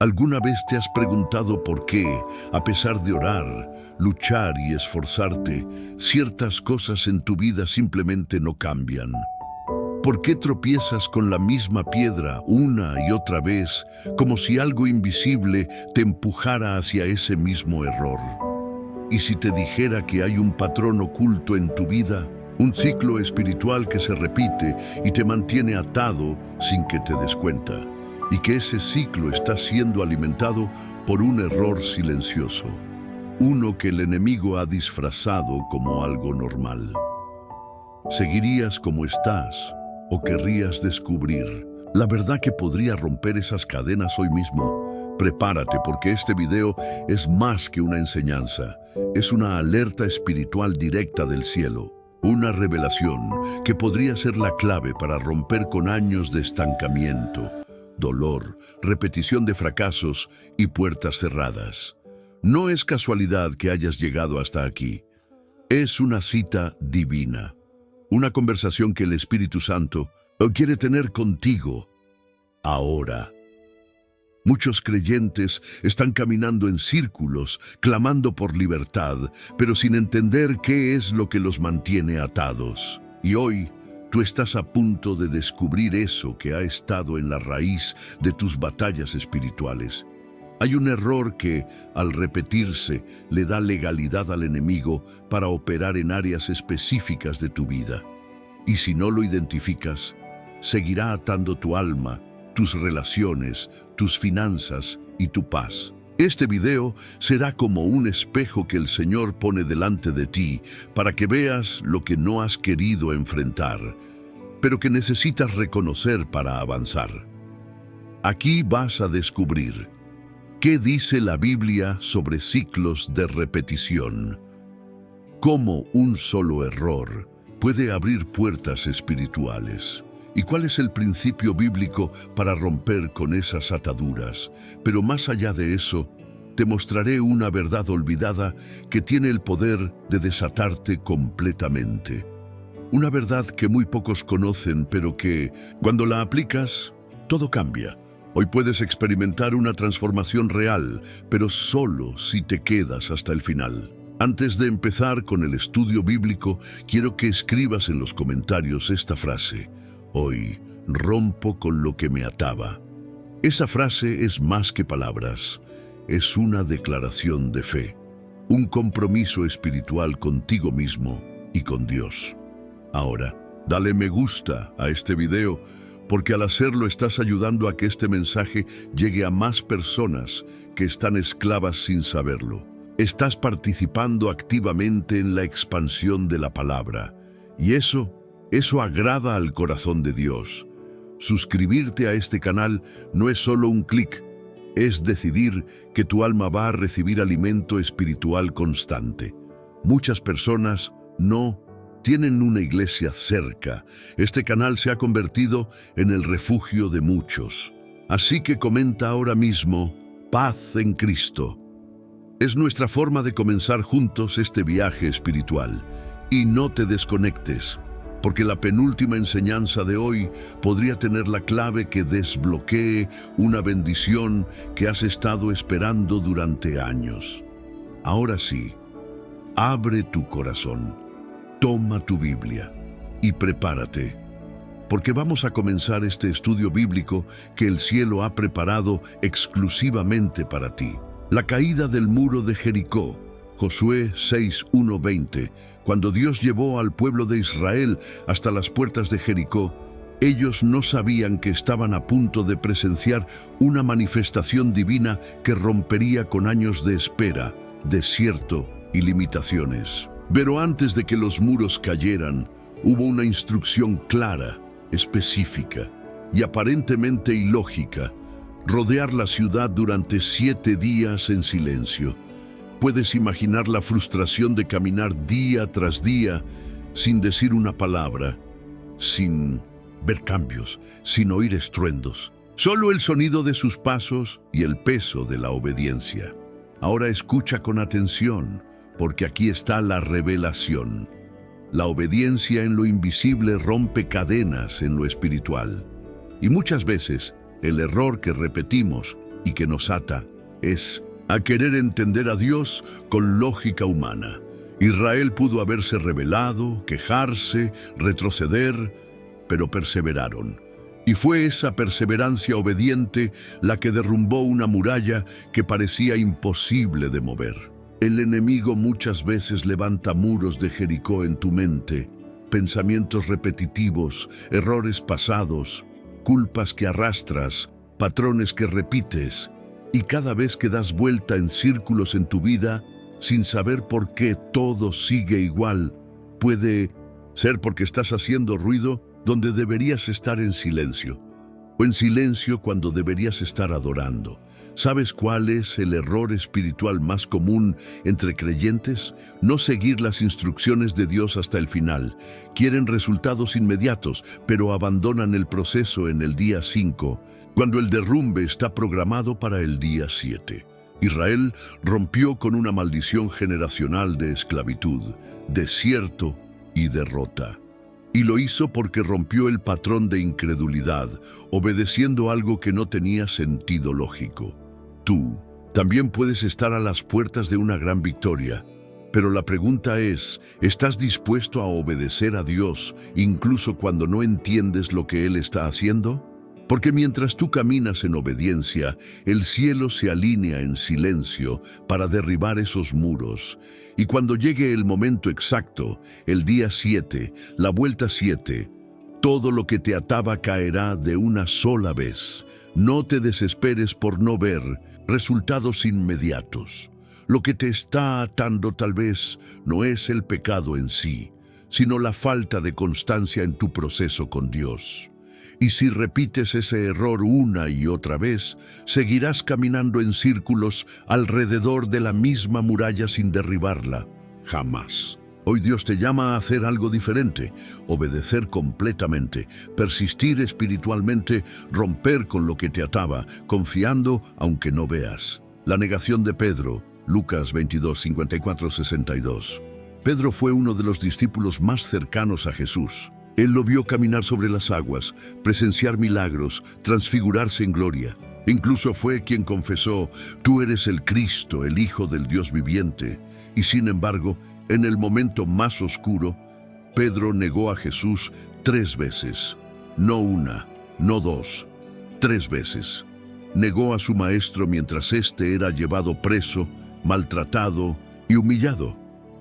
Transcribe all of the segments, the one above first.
¿Alguna vez te has preguntado por qué, a pesar de orar, luchar y esforzarte, ciertas cosas en tu vida simplemente no cambian? ¿Por qué tropiezas con la misma piedra una y otra vez, como si algo invisible te empujara hacia ese mismo error? ¿Y si te dijera que hay un patrón oculto en tu vida, un ciclo espiritual que se repite y te mantiene atado sin que te des cuenta? Y que ese ciclo está siendo alimentado por un error silencioso, uno que el enemigo ha disfrazado como algo normal. ¿Seguirías como estás o querrías descubrir la verdad que podría romper esas cadenas hoy mismo? Prepárate, porque este video es más que una enseñanza, es una alerta espiritual directa del cielo, una revelación que podría ser la clave para romper con años de estancamiento, dolor, repetición de fracasos y puertas cerradas. No es casualidad que hayas llegado hasta aquí. Es una cita divina, una conversación que el Espíritu Santo quiere tener contigo ahora. Muchos creyentes están caminando en círculos, clamando por libertad, pero sin entender qué es lo que los mantiene atados. Y hoy, tú estás a punto de descubrir eso que ha estado en la raíz de tus batallas espirituales. Hay un error que, al repetirse, le da legalidad al enemigo para operar en áreas específicas de tu vida. Y si no lo identificas, seguirá atando tu alma, tus relaciones, tus finanzas y tu paz. Este video será como un espejo que el Señor pone delante de ti para que veas lo que no has querido enfrentar, pero que necesitas reconocer para avanzar. Aquí vas a descubrir qué dice la Biblia sobre ciclos de repetición, cómo un solo error puede abrir puertas espirituales, y cuál es el principio bíblico para romper con esas ataduras. Pero más allá de eso, te mostraré una verdad olvidada que tiene el poder de desatarte completamente. Una verdad que muy pocos conocen, pero que, cuando la aplicas, todo cambia. Hoy puedes experimentar una transformación real, pero solo si te quedas hasta el final. Antes de empezar con el estudio bíblico, quiero que escribas en los comentarios esta frase: hoy rompo con lo que me ataba. Esa frase es más que palabras, es una declaración de fe, un compromiso espiritual contigo mismo y con Dios. Ahora, dale me gusta a este video, porque al hacerlo estás ayudando a que este mensaje llegue a más personas que están esclavas sin saberlo. Estás participando activamente en la expansión de la palabra, y eso agrada al corazón de Dios. Suscribirte a este canal no es solo un clic, es decidir que tu alma va a recibir alimento espiritual constante. Muchas personas no tienen una iglesia cerca. Este canal se ha convertido en el refugio de muchos. Así que comenta ahora mismo: paz en Cristo. Es nuestra forma de comenzar juntos este viaje espiritual. Y no te desconectes, porque la penúltima enseñanza de hoy podría tener la clave que desbloquee una bendición que has estado esperando durante años. Ahora sí, abre tu corazón, toma tu Biblia y prepárate, porque vamos a comenzar este estudio bíblico que el cielo ha preparado exclusivamente para ti. La caída del muro de Jericó, Josué 6:1-20. Cuando Dios llevó al pueblo de Israel hasta las puertas de Jericó, ellos no sabían que estaban a punto de presenciar una manifestación divina que rompería con años de espera, desierto y limitaciones. Pero antes de que los muros cayeran, hubo una instrucción clara, específica y aparentemente ilógica: rodear la ciudad durante 7 días en silencio. Puedes imaginar la frustración de caminar día tras día sin decir una palabra, sin ver cambios, sin oír estruendos. Solo el sonido de sus pasos y el peso de la obediencia. Ahora escucha con atención, porque aquí está la revelación. La obediencia en lo invisible rompe cadenas en lo espiritual. Y muchas veces el error que repetimos y que nos ata es a querer entender a Dios con lógica humana. Israel pudo haberse rebelado, quejarse, retroceder, pero perseveraron. Y fue esa perseverancia obediente la que derrumbó una muralla que parecía imposible de mover. El enemigo muchas veces levanta muros de Jericó en tu mente, pensamientos repetitivos, errores pasados, culpas que arrastras, patrones que repites, y cada vez que das vuelta en círculos en tu vida, sin saber por qué todo sigue igual, puede ser porque estás haciendo ruido donde deberías estar en silencio, o en silencio cuando deberías estar adorando. ¿Sabes cuál es el error espiritual más común entre creyentes? No seguir las instrucciones de Dios hasta el final. Quieren resultados inmediatos, pero abandonan el proceso en el día 5, cuando el derrumbe está programado para el día 7. Israel rompió con una maldición generacional de esclavitud, desierto y derrota. Y lo hizo porque rompió el patrón de incredulidad, obedeciendo algo que no tenía sentido lógico. Tú también puedes estar a las puertas de una gran victoria, pero la pregunta es, ¿estás dispuesto a obedecer a Dios incluso cuando no entiendes lo que Él está haciendo? Porque mientras tú caminas en obediencia, el cielo se alinea en silencio para derribar esos muros. Y cuando llegue el momento exacto, el día 7, la vuelta 7, todo lo que te ataba caerá de una sola vez. No te desesperes por no ver resultados inmediatos. Lo que te está atando tal vez no es el pecado en sí, sino la falta de constancia en tu proceso con Dios. Y si repites ese error una y otra vez, seguirás caminando en círculos alrededor de la misma muralla sin derribarla. Jamás. Hoy Dios te llama a hacer algo diferente, obedecer completamente, persistir espiritualmente, romper con lo que te ataba, confiando aunque no veas. La negación de Pedro, Lucas 22, 54, 62. Pedro fue uno de los discípulos más cercanos a Jesús. Él lo vio caminar sobre las aguas, presenciar milagros, transfigurarse en gloria. Incluso fue quien confesó, «Tú eres el Cristo, el Hijo del Dios viviente». Y sin embargo, en el momento más oscuro, Pedro negó a Jesús 3 veces. No una, no 2, 3 veces. Negó a su maestro mientras éste era llevado preso, maltratado y humillado.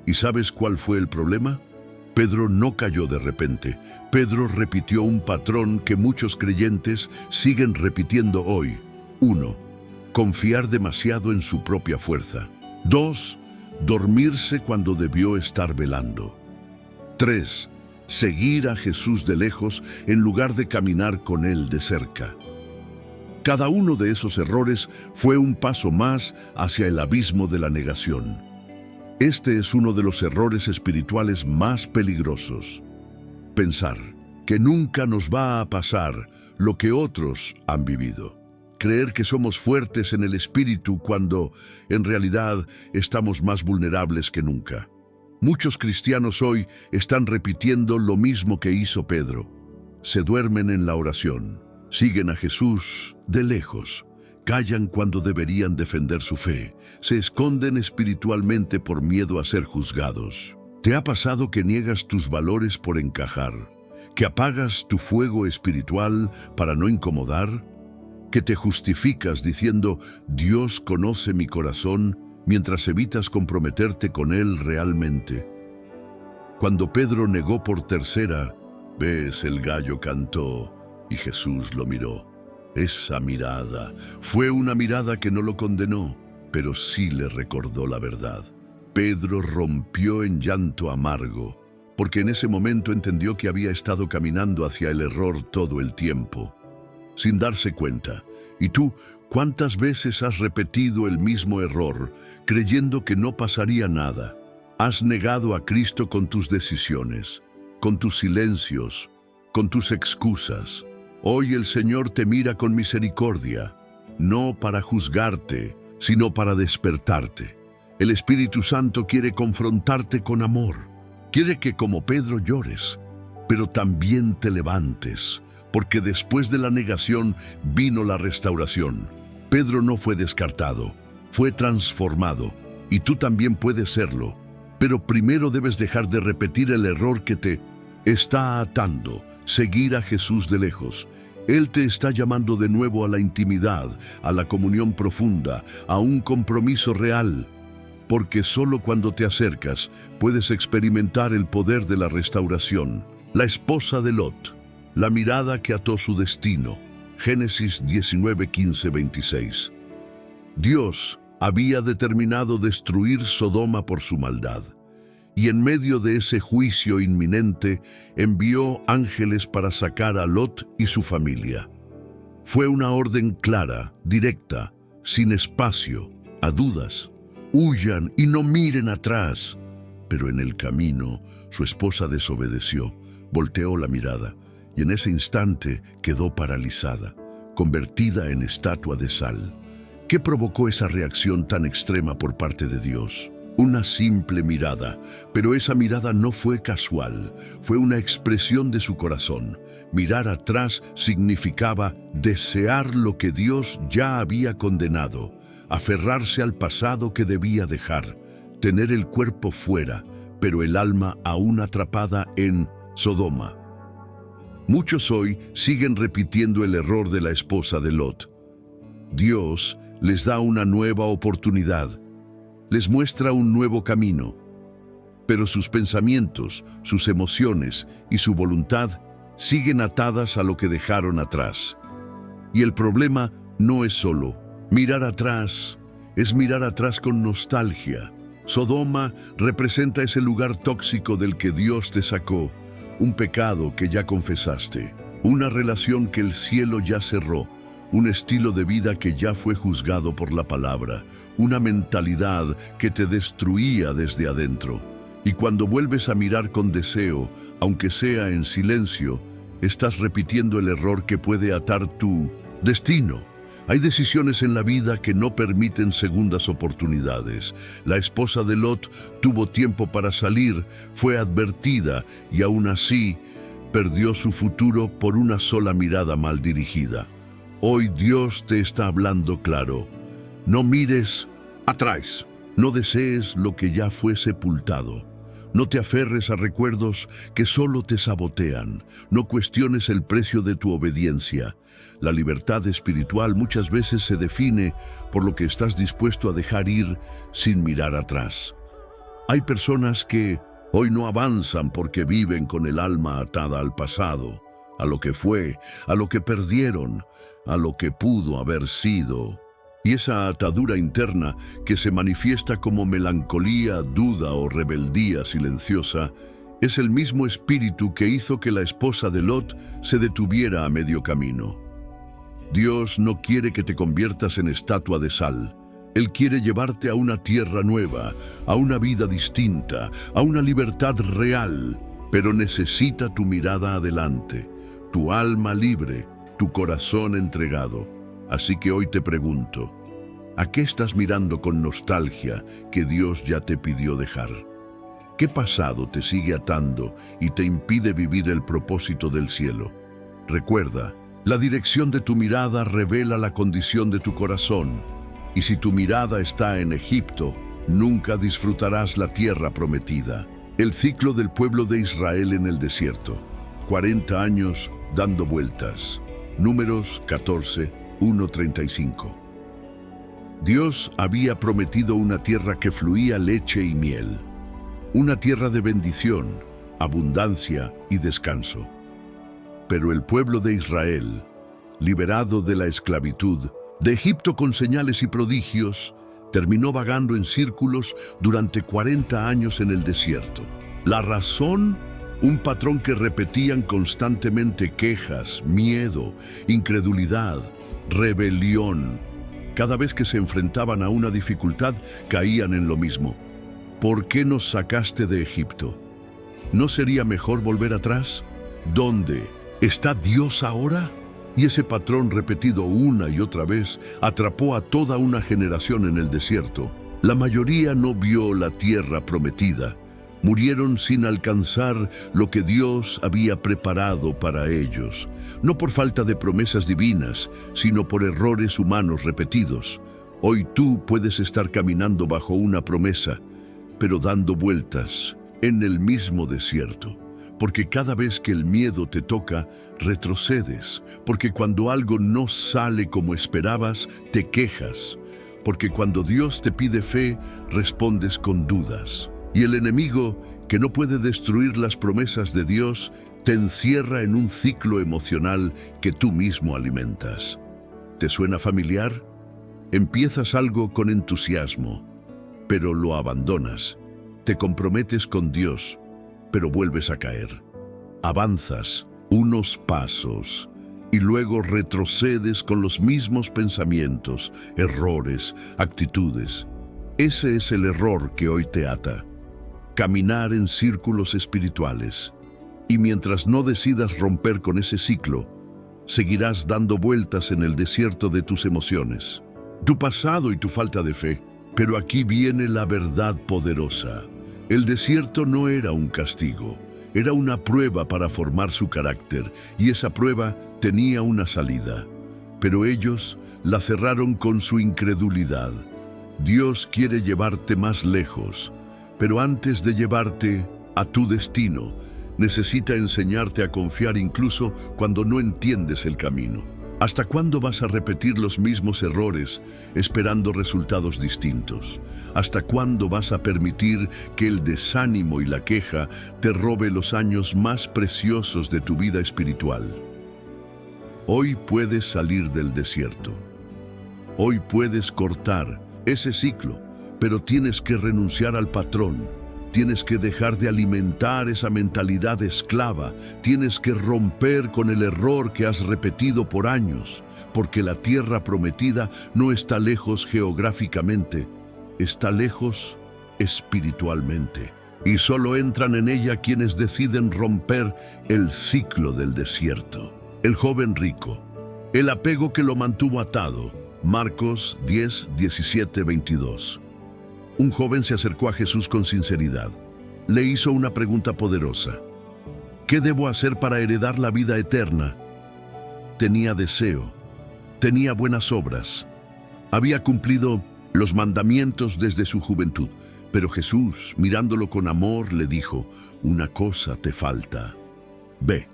¿Y sabes cuál fue el problema? Pedro no cayó de repente. Pedro repitió un patrón que muchos creyentes siguen repitiendo hoy. 1. Confiar demasiado en su propia fuerza. 2. Dormirse cuando debió estar velando. 3. Seguir a Jesús de lejos en lugar de caminar con Él de cerca. Cada uno de esos errores fue un paso más hacia el abismo de la negación. Este es uno de los errores espirituales más peligrosos. Pensar que nunca nos va a pasar lo que otros han vivido. Creer que somos fuertes en el espíritu cuando, en realidad, estamos más vulnerables que nunca. Muchos cristianos hoy están repitiendo lo mismo que hizo Pedro. Se duermen en la oración, siguen a Jesús de lejos, callan cuando deberían defender su fe, se esconden espiritualmente por miedo a ser juzgados. ¿Te ha pasado que niegas tus valores por encajar? ¿Que apagas tu fuego espiritual para no incomodar? ¿Que te justificas diciendo, Dios conoce mi corazón, mientras evitas comprometerte con Él realmente? Cuando Pedro negó por tercera, ves, el gallo cantó y Jesús lo miró. Esa mirada fue una mirada que no lo condenó, pero sí le recordó la verdad. Pedro rompió en llanto amargo, porque en ese momento entendió que había estado caminando hacia el error todo el tiempo, sin darse cuenta. ¿Y tú, cuántas veces has repetido el mismo error, creyendo que no pasaría nada? Has negado a Cristo con tus decisiones, con tus silencios, con tus excusas. Hoy el Señor te mira con misericordia, no para juzgarte, sino para despertarte. El Espíritu Santo quiere confrontarte con amor. Quiere que como Pedro llores, pero también te levantes, porque después de la negación vino la restauración. Pedro no fue descartado, fue transformado, y tú también puedes serlo. Pero primero debes dejar de repetir el error que te está atando, seguir a Jesús de lejos. Él te está llamando de nuevo a la intimidad, a la comunión profunda, a un compromiso real. Porque solo cuando te acercas puedes experimentar el poder de la restauración. La esposa de Lot, la mirada que ató su destino. Génesis 19, 15, 26. Dios había determinado destruir Sodoma por su maldad, y en medio de ese juicio inminente envió ángeles para sacar a Lot y su familia. Fue una orden clara, directa, sin espacio a dudas. Huyan y no miren atrás. Pero en el camino su esposa desobedeció, volteó la mirada, y en ese instante quedó paralizada, convertida en estatua de sal. ¿Qué provocó esa reacción tan extrema por parte de Dios? Una simple mirada, pero esa mirada no fue casual, fue una expresión de su corazón. Mirar atrás significaba desear lo que Dios ya había condenado, aferrarse al pasado que debía dejar, tener el cuerpo fuera, pero el alma aún atrapada en Sodoma. Muchos hoy siguen repitiendo el error de la esposa de Lot. Dios les da una nueva oportunidad, les muestra un nuevo camino, pero sus pensamientos, sus emociones y su voluntad siguen atadas a lo que dejaron atrás. Y el problema no es solo mirar atrás, es mirar atrás con nostalgia. Sodoma representa ese lugar tóxico del que Dios te sacó, un pecado que ya confesaste, una relación que el cielo ya cerró, un estilo de vida que ya fue juzgado por la palabra, una mentalidad que te destruía desde adentro. Y cuando vuelves a mirar con deseo, aunque sea en silencio, estás repitiendo el error que puede atar tu destino. Hay decisiones en la vida que no permiten segundas oportunidades. La esposa de Lot tuvo tiempo para salir, fue advertida y aún así perdió su futuro por una sola mirada mal dirigida. Hoy Dios te está hablando claro. No mires atrás, no desees lo que ya fue sepultado. No te aferres a recuerdos que solo te sabotean. No cuestiones el precio de tu obediencia. La libertad espiritual muchas veces se define por lo que estás dispuesto a dejar ir sin mirar atrás. Hay personas que hoy no avanzan porque viven con el alma atada al pasado, a lo que fue, a lo que perdieron, a lo que pudo haber sido. Y esa atadura interna que se manifiesta como melancolía, duda o rebeldía silenciosa es el mismo espíritu que hizo que la esposa de Lot se detuviera a medio camino. Dios no quiere que te conviertas en estatua de sal. Él quiere llevarte a una tierra nueva, a una vida distinta, a una libertad real, pero necesita tu mirada adelante, tu alma libre, tu corazón entregado. Así que hoy te pregunto, ¿a qué estás mirando con nostalgia que Dios ya te pidió dejar? ¿Qué pasado te sigue atando y te impide vivir el propósito del cielo? Recuerda, la dirección de tu mirada revela la condición de tu corazón, y si tu mirada está en Egipto, nunca disfrutarás la tierra prometida. El ciclo del pueblo de Israel en el desierto, 40 años dando vueltas. Números 14, 1:35. Dios había prometido una tierra que fluía leche y miel, una tierra de bendición, abundancia y descanso. Pero el pueblo de Israel, liberado de la esclavitud, de Egipto con señales y prodigios, terminó vagando en círculos durante 40 años en el desierto. La razón, un patrón que repetían constantemente: quejas, miedo, incredulidad, rebelión. Cada vez que se enfrentaban a una dificultad, caían en lo mismo. ¿Por qué nos sacaste de Egipto? ¿No sería mejor volver atrás? ¿Dónde está Dios ahora? Y ese patrón repetido una y otra vez atrapó a toda una generación en el desierto. La mayoría no vio la tierra prometida, Murieron sin alcanzar lo que Dios había preparado para ellos, no por falta de promesas divinas, sino por errores humanos repetidos. Hoy tú puedes estar caminando bajo una promesa, pero dando vueltas en el mismo desierto. Porque cada vez que el miedo te toca, retrocedes. Porque cuando algo no sale como esperabas, te quejas. Porque cuando Dios te pide fe, respondes con dudas. Y el enemigo, que no puede destruir las promesas de Dios, te encierra en un ciclo emocional que tú mismo alimentas. ¿Te suena familiar? Empiezas algo con entusiasmo, pero lo abandonas. Te comprometes con Dios, pero vuelves a caer. Avanzas unos pasos y luego retrocedes con los mismos pensamientos, errores, actitudes. Ese es el error que hoy te ata. Caminar en círculos espirituales. Y mientras no decidas romper con ese ciclo, seguirás dando vueltas en el desierto de tus emociones, tu pasado y tu falta de fe. Pero aquí viene la verdad poderosa. El desierto no era un castigo, era una prueba para formar su carácter, y esa prueba tenía una salida. Pero ellos la cerraron con su incredulidad. Dios quiere llevarte más lejos, pero antes de llevarte a tu destino, necesita enseñarte a confiar incluso cuando no entiendes el camino. ¿Hasta cuándo vas a repetir los mismos errores esperando resultados distintos? ¿Hasta cuándo vas a permitir que el desánimo y la queja te robe los años más preciosos de tu vida espiritual? Hoy puedes salir del desierto. Hoy puedes cortar ese ciclo, pero tienes que renunciar al patrón. Tienes que dejar de alimentar esa mentalidad esclava. Tienes que romper con el error que has repetido por años, porque la tierra prometida no está lejos geográficamente, está lejos espiritualmente. Y solo entran en ella quienes deciden romper el ciclo del desierto. El joven rico, el apego que lo mantuvo atado. Marcos 10, 17, 22. Un joven se acercó a Jesús con sinceridad. Le hizo una pregunta poderosa. ¿Qué debo hacer para heredar la vida eterna? Tenía deseo, tenía buenas obras, había cumplido los mandamientos desde su juventud, pero Jesús, mirándolo con amor, le dijo: una cosa te falta. Ve,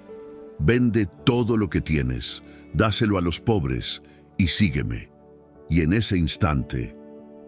vende todo lo que tienes, dáselo a los pobres y sígueme. Y en ese instante,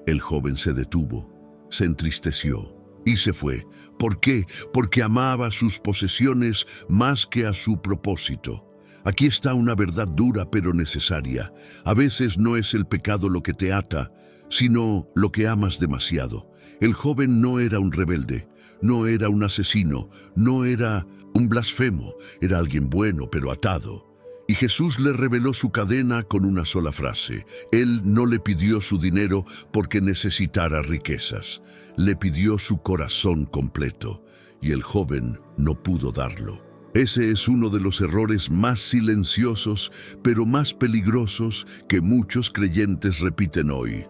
el joven se detuvo, se entristeció y se fue. ¿Por qué? Porque amaba sus posesiones más que a su propósito. Aquí está una verdad dura pero necesaria. A veces no es el pecado lo que te ata, sino lo que amas demasiado. El joven no era un rebelde, no era un asesino, no era un blasfemo, era alguien bueno pero atado. Y Jesús le reveló su cadena con una sola frase. Él no le pidió su dinero porque necesitara riquezas. Le pidió su corazón completo, y el joven no pudo darlo. Ese es uno de los errores más silenciosos, pero más peligrosos que muchos creyentes repiten hoy.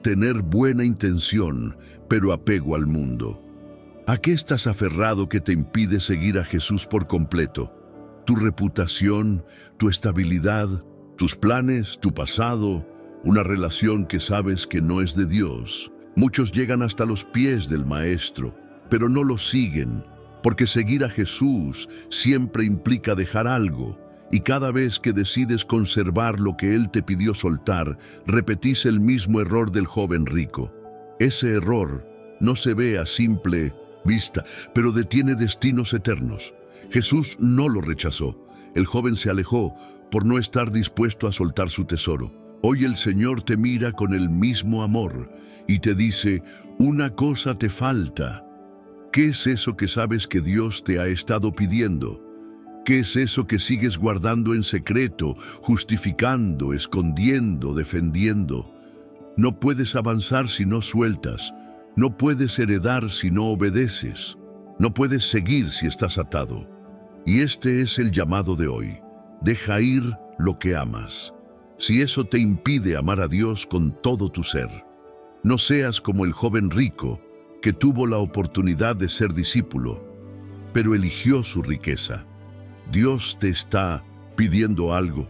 Tener buena intención, pero apego al mundo. ¿A qué estás aferrado que te impide seguir a Jesús por completo? Tu reputación, tu estabilidad, tus planes, tu pasado, una relación que sabes que no es de Dios. Muchos llegan hasta los pies del Maestro, pero no lo siguen, porque seguir a Jesús siempre implica dejar algo, y cada vez que decides conservar lo que Él te pidió soltar, repetís el mismo error del joven rico. Ese error no se ve a simple vista, pero detiene destinos eternos. Jesús no lo rechazó. El joven se alejó por no estar dispuesto a soltar su tesoro. Hoy el Señor te mira con el mismo amor y te dice: una cosa te falta. ¿Qué es eso que sabes que Dios te ha estado pidiendo? ¿Qué es eso que sigues guardando en secreto, justificando, escondiendo, defendiendo? No puedes avanzar si no sueltas. No puedes heredar si no obedeces. No puedes seguir si estás atado. Y este es el llamado de hoy. Deja ir lo que amas. Si eso te impide amar a Dios con todo tu ser. No seas como el joven rico, que tuvo la oportunidad de ser discípulo, pero eligió su riqueza. Dios te está pidiendo algo,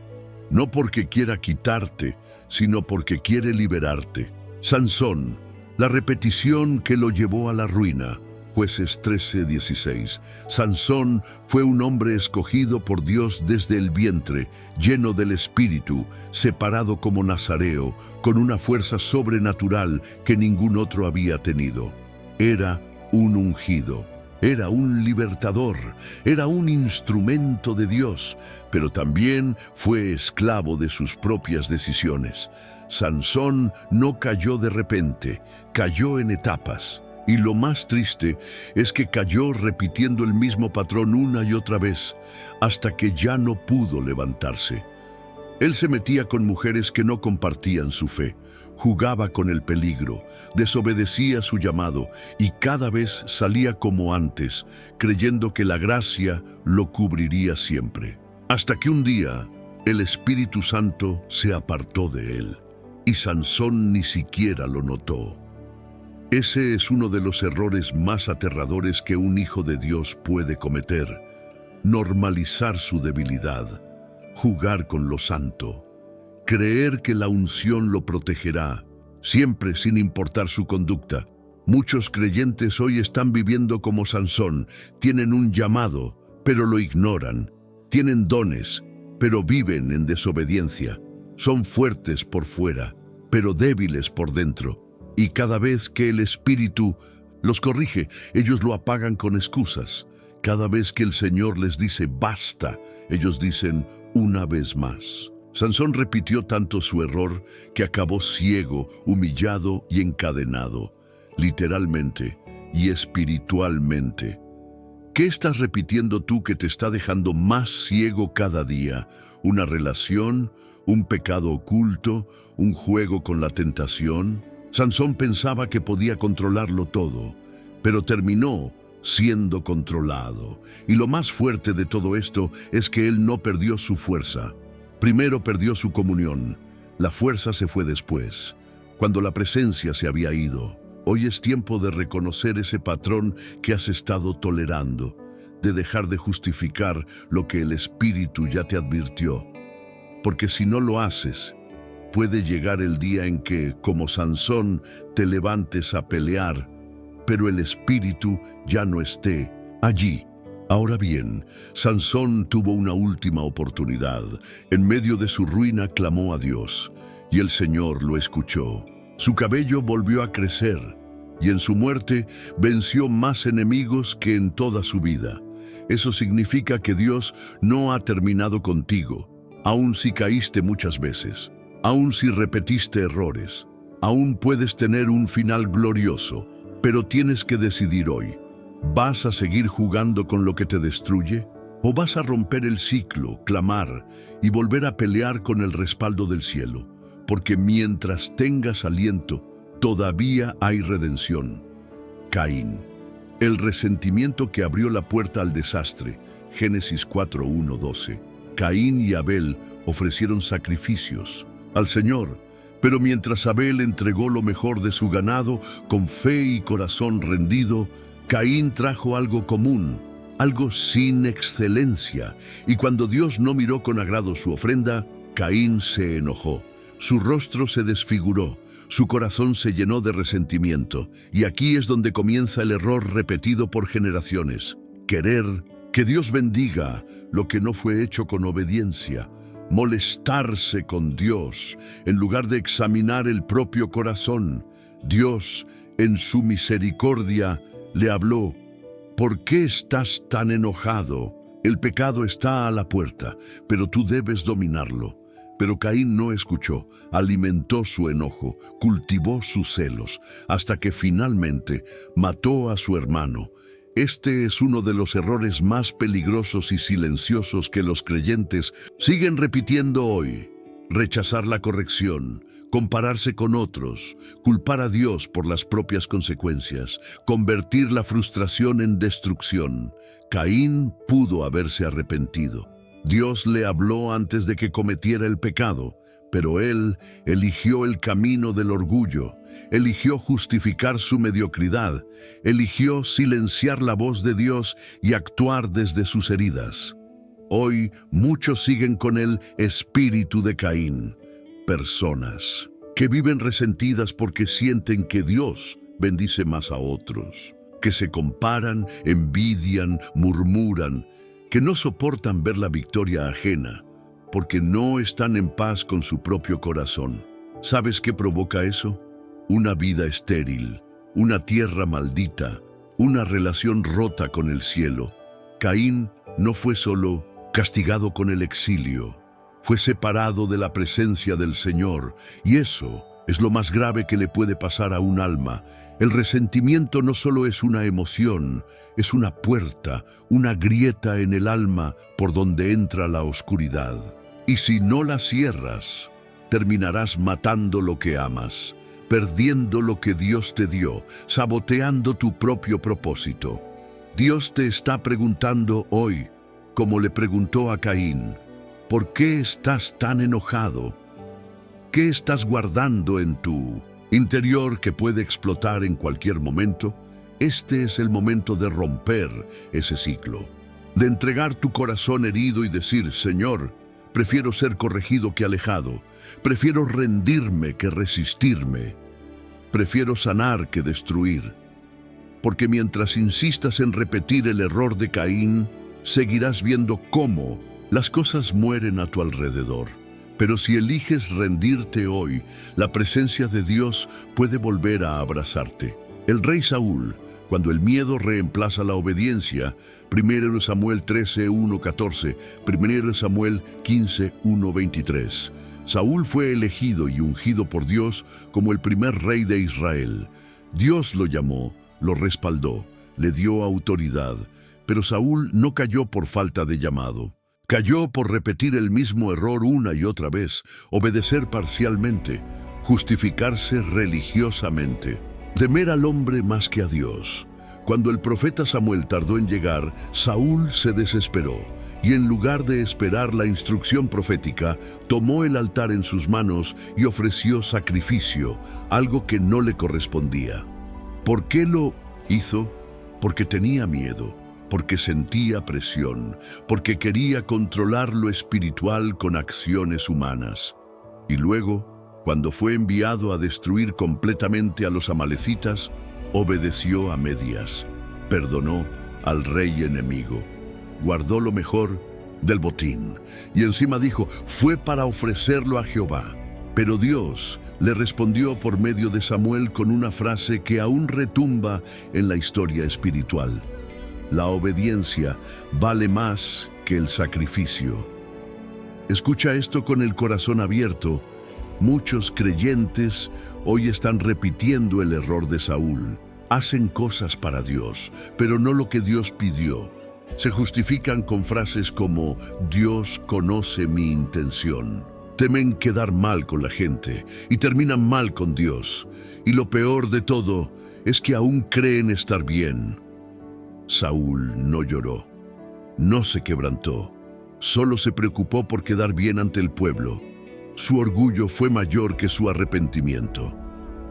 no porque quiera quitarte, sino porque quiere liberarte. Sansón, la repetición que lo llevó a la ruina. Jueces 13:16. Sansón fue un hombre escogido por Dios desde el vientre, lleno del Espíritu, separado como nazareo, con una fuerza sobrenatural que ningún otro había tenido. Era un ungido, era un libertador, era un instrumento de Dios, pero también fue esclavo de sus propias decisiones. Sansón no cayó de repente, cayó en etapas. Y lo más triste es que cayó repitiendo el mismo patrón una y otra vez, hasta que ya no pudo levantarse. Él se metía con mujeres que no compartían su fe, jugaba con el peligro, desobedecía su llamado y cada vez salía como antes, creyendo que la gracia lo cubriría siempre. Hasta que un día el Espíritu Santo se apartó de él, y Sansón ni siquiera lo notó. Ese es uno de los errores más aterradores que un hijo de Dios puede cometer: normalizar su debilidad, jugar con lo santo, creer que la unción lo protegerá, siempre sin importar su conducta. Muchos creyentes hoy están viviendo como Sansón, tienen un llamado, pero lo ignoran, tienen dones, pero viven en desobediencia, son fuertes por fuera, pero débiles por dentro. Y cada vez que el Espíritu los corrige, ellos lo apagan con excusas. Cada vez que el Señor les dice basta, ellos dicen una vez más. Sansón repitió tanto su error que acabó ciego, humillado y encadenado, literalmente y espiritualmente. ¿Qué estás repitiendo tú que te está dejando más ciego cada día? ¿Una relación? ¿Un pecado oculto? ¿Un juego con la tentación? Sansón pensaba que podía controlarlo todo, pero terminó siendo controlado. Y lo más fuerte de todo esto es que él no perdió su fuerza. Primero perdió su comunión. La fuerza se fue después, cuando la presencia se había ido. Hoy es tiempo de reconocer ese patrón que has estado tolerando, de dejar de justificar lo que el Espíritu ya te advirtió. Porque si no lo haces, puede llegar el día en que, como Sansón, te levantes a pelear, pero el Espíritu ya no esté allí. Ahora bien, Sansón tuvo una última oportunidad. En medio de su ruina clamó a Dios, y el Señor lo escuchó. Su cabello volvió a crecer, y en su muerte venció más enemigos que en toda su vida. Eso significa que Dios no ha terminado contigo, aun si caíste muchas veces. Aun si repetiste errores, aún puedes tener un final glorioso, pero tienes que decidir hoy. ¿Vas a seguir jugando con lo que te destruye? ¿O vas a romper el ciclo, clamar y volver a pelear con el respaldo del cielo? Porque mientras tengas aliento, todavía hay redención. Caín, el resentimiento que abrió la puerta al desastre. Génesis 4:1-12. Caín y Abel ofrecieron sacrificios al Señor, pero mientras Abel entregó lo mejor de su ganado, con fe y corazón rendido, Caín trajo algo común, algo sin excelencia, y cuando Dios no miró con agrado su ofrenda, Caín se enojó. Su rostro se desfiguró, su corazón se llenó de resentimiento, y aquí es donde comienza el error repetido por generaciones: querer que Dios bendiga lo que no fue hecho con obediencia, molestarse con Dios en lugar de examinar el propio corazón. Dios, en su misericordia, le habló: ¿por qué estás tan enojado? El pecado está a la puerta, pero tú debes dominarlo. Pero Caín no escuchó, alimentó su enojo, cultivó sus celos, hasta que finalmente mató a su hermano. Este es uno de los errores más peligrosos y silenciosos que los creyentes siguen repitiendo hoy: rechazar la corrección, compararse con otros, culpar a Dios por las propias consecuencias, convertir la frustración en destrucción. Caín pudo haberse arrepentido. Dios le habló antes de que cometiera el pecado, pero él eligió el camino del orgullo, eligió justificar su mediocridad, eligió silenciar la voz de Dios y actuar desde sus heridas. Hoy muchos siguen con el espíritu de Caín, personas que viven resentidas porque sienten que Dios bendice más a otros, que se comparan, envidian, murmuran, que no soportan ver la victoria ajena, porque no están en paz con su propio corazón. ¿Sabes qué provoca eso? Una vida estéril, una tierra maldita, una relación rota con el cielo. Caín no fue solo castigado con el exilio, fue separado de la presencia del Señor, y eso es lo más grave que le puede pasar a un alma. El resentimiento no solo es una emoción, es una puerta, una grieta en el alma por donde entra la oscuridad. Y si no la cierras, terminarás matando lo que amas, perdiendo lo que Dios te dio, saboteando tu propio propósito. Dios te está preguntando hoy, como le preguntó a Caín, ¿por qué estás tan enojado? ¿Qué estás guardando en tu interior que puede explotar en cualquier momento? Este es el momento de romper ese ciclo, de entregar tu corazón herido y decir, Señor, prefiero ser corregido que alejado, prefiero rendirme que resistirme, prefiero sanar que destruir. Porque mientras insistas en repetir el error de Caín, seguirás viendo cómo las cosas mueren a tu alrededor. Pero si eliges rendirte hoy, la presencia de Dios puede volver a abrazarte. El rey Saúl, cuando el miedo reemplaza la obediencia, 1 Samuel 13:1-14, 1 Samuel 15:1-23. Saúl fue elegido y ungido por Dios como el primer rey de Israel. Dios lo llamó, lo respaldó, le dio autoridad, pero Saúl no cayó por falta de llamado. Cayó por repetir el mismo error una y otra vez, obedecer parcialmente, justificarse religiosamente, temer al hombre más que a Dios. Cuando el profeta Samuel tardó en llegar, Saúl se desesperó y en lugar de esperar la instrucción profética, tomó el altar en sus manos y ofreció sacrificio, algo que no le correspondía. ¿Por qué lo hizo? Porque tenía miedo, porque sentía presión, porque quería controlar lo espiritual con acciones humanas. Y luego, cuando fue enviado a destruir completamente a los amalecitas, obedeció a medias, perdonó al rey enemigo, guardó lo mejor del botín y encima dijo, fue para ofrecerlo a Jehová. Pero Dios le respondió por medio de Samuel con una frase que aún retumba en la historia espiritual. La obediencia vale más que el sacrificio. Escucha esto con el corazón abierto. Muchos creyentes hoy están repitiendo el error de Saúl. Hacen cosas para Dios, pero no lo que Dios pidió. Se justifican con frases como, Dios conoce mi intención. Temen quedar mal con la gente y terminan mal con Dios. Y lo peor de todo es que aún creen estar bien. Saúl no lloró, no se quebrantó, solo se preocupó por quedar bien ante el pueblo. Su orgullo fue mayor que su arrepentimiento.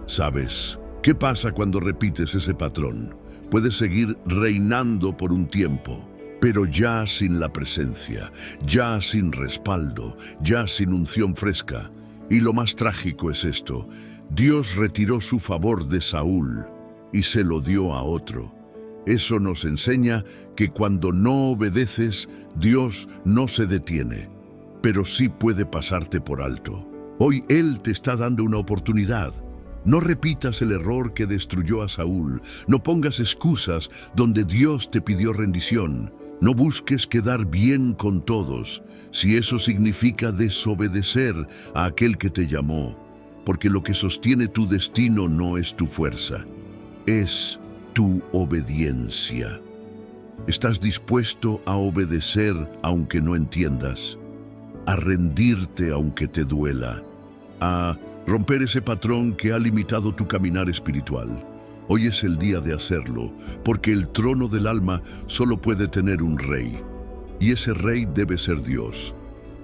¿Sabes qué pasa cuando repites ese patrón? Puedes seguir reinando por un tiempo, pero ya sin la presencia, ya sin respaldo, ya sin unción fresca. Y lo más trágico es esto: Dios retiró su favor de Saúl y se lo dio a otro. Eso nos enseña que cuando no obedeces, Dios no se detiene, pero sí puede pasarte por alto. Hoy Él te está dando una oportunidad. No repitas el error que destruyó a Saúl. No pongas excusas donde Dios te pidió rendición. No busques quedar bien con todos, si eso significa desobedecer a aquel que te llamó, porque lo que sostiene tu destino no es tu fuerza, es tu obediencia. ¿Estás dispuesto a obedecer aunque no entiendas? A rendirte aunque te duela, a romper ese patrón que ha limitado tu caminar espiritual. Hoy es el día de hacerlo, porque el trono del alma solo puede tener un rey, y ese rey debe ser Dios.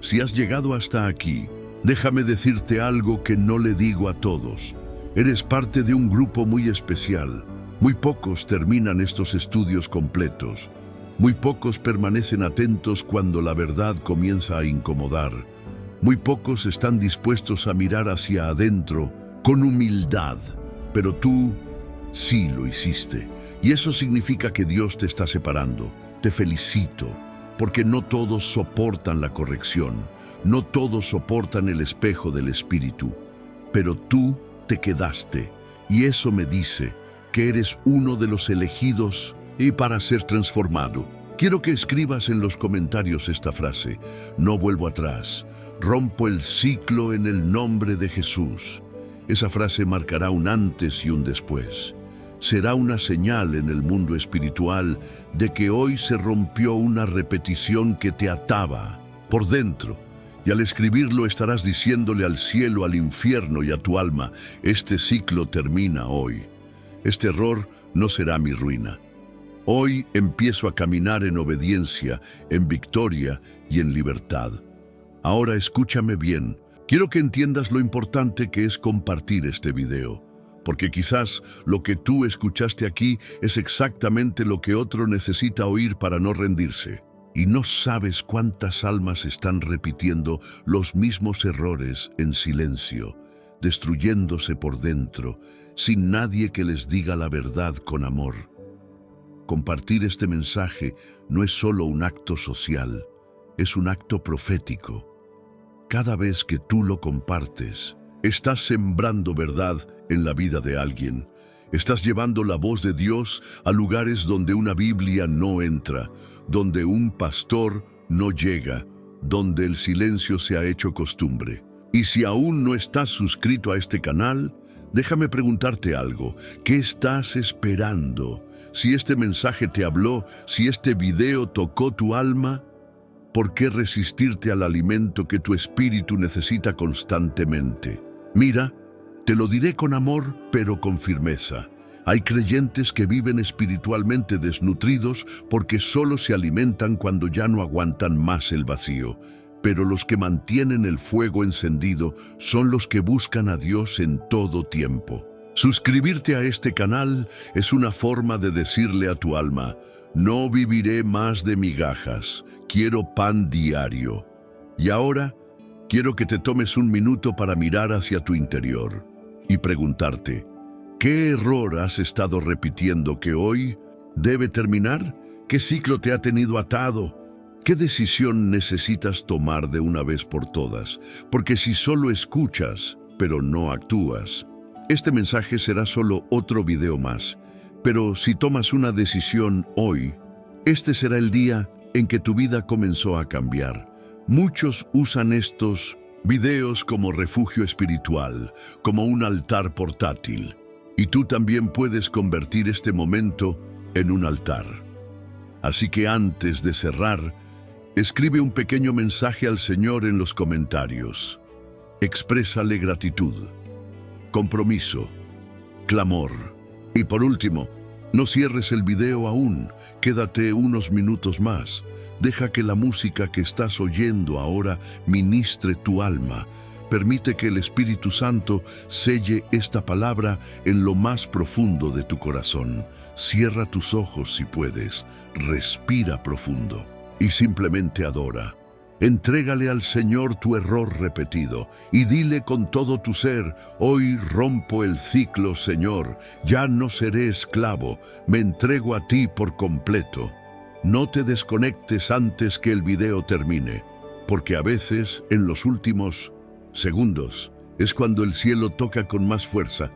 Si has llegado hasta aquí, déjame decirte algo que no le digo a todos. Eres parte de un grupo muy especial. Muy pocos terminan estos estudios completos. Muy pocos permanecen atentos cuando la verdad comienza a incomodar. Muy pocos están dispuestos a mirar hacia adentro con humildad. Pero tú sí lo hiciste. Y eso significa que Dios te está separando. Te felicito, porque no todos soportan la corrección. No todos soportan el espejo del Espíritu. Pero tú te quedaste. Y eso me dice que eres uno de los elegidos y para ser transformado. Quiero que escribas en los comentarios esta frase: no vuelvo atrás, rompo el ciclo en el nombre de Jesús. Esa frase marcará un antes y un después. Será una señal en el mundo espiritual de que hoy se rompió una repetición que te ataba por dentro. Y al escribirlo estarás diciéndole al cielo, al infierno y a tu alma: este ciclo termina hoy. Este error no será mi ruina. Hoy empiezo a caminar en obediencia, en victoria y en libertad. Ahora escúchame bien. Quiero que entiendas lo importante que es compartir este video, porque quizás lo que tú escuchaste aquí es exactamente lo que otro necesita oír para no rendirse. Y no sabes cuántas almas están repitiendo los mismos errores en silencio, destruyéndose por dentro, sin nadie que les diga la verdad con amor. Compartir este mensaje no es solo un acto social, es un acto profético. Cada vez que tú lo compartes, estás sembrando verdad en la vida de alguien. Estás llevando la voz de Dios a lugares donde una Biblia no entra, donde un pastor no llega, donde el silencio se ha hecho costumbre. Y si aún no estás suscrito a este canal, déjame preguntarte algo. ¿Qué estás esperando? Si este mensaje te habló, si este video tocó tu alma, ¿por qué resistirte al alimento que tu espíritu necesita constantemente? Mira, te lo diré con amor, pero con firmeza. Hay creyentes que viven espiritualmente desnutridos porque solo se alimentan cuando ya no aguantan más el vacío. Pero los que mantienen el fuego encendido son los que buscan a Dios en todo tiempo. Suscribirte a este canal es una forma de decirle a tu alma: no viviré más de migajas, quiero pan diario. Y ahora, quiero que te tomes un minuto para mirar hacia tu interior y preguntarte: ¿qué error has estado repitiendo que hoy debe terminar? ¿Qué ciclo te ha tenido atado? ¿Qué decisión necesitas tomar de una vez por todas? Porque si solo escuchas, pero no actúas, este mensaje será solo otro video más. Pero si tomas una decisión hoy, este será el día en que tu vida comenzó a cambiar. Muchos usan estos videos como refugio espiritual, como un altar portátil. Y tú también puedes convertir este momento en un altar. Así que antes de cerrar, escribe un pequeño mensaje al Señor en los comentarios. Exprésale gratitud, compromiso, clamor. Y por último, no cierres el video aún. Quédate unos minutos más. Deja que la música que estás oyendo ahora ministre tu alma. Permite que el Espíritu Santo selle esta palabra en lo más profundo de tu corazón. Cierra tus ojos si puedes. Respira profundo y simplemente adora. Entrégale al Señor tu error repetido y dile con todo tu ser: hoy rompo el ciclo, Señor, ya no seré esclavo, me entrego a ti por completo. No te desconectes antes que el video termine, porque a veces, en los últimos segundos, es cuando el cielo toca con más fuerza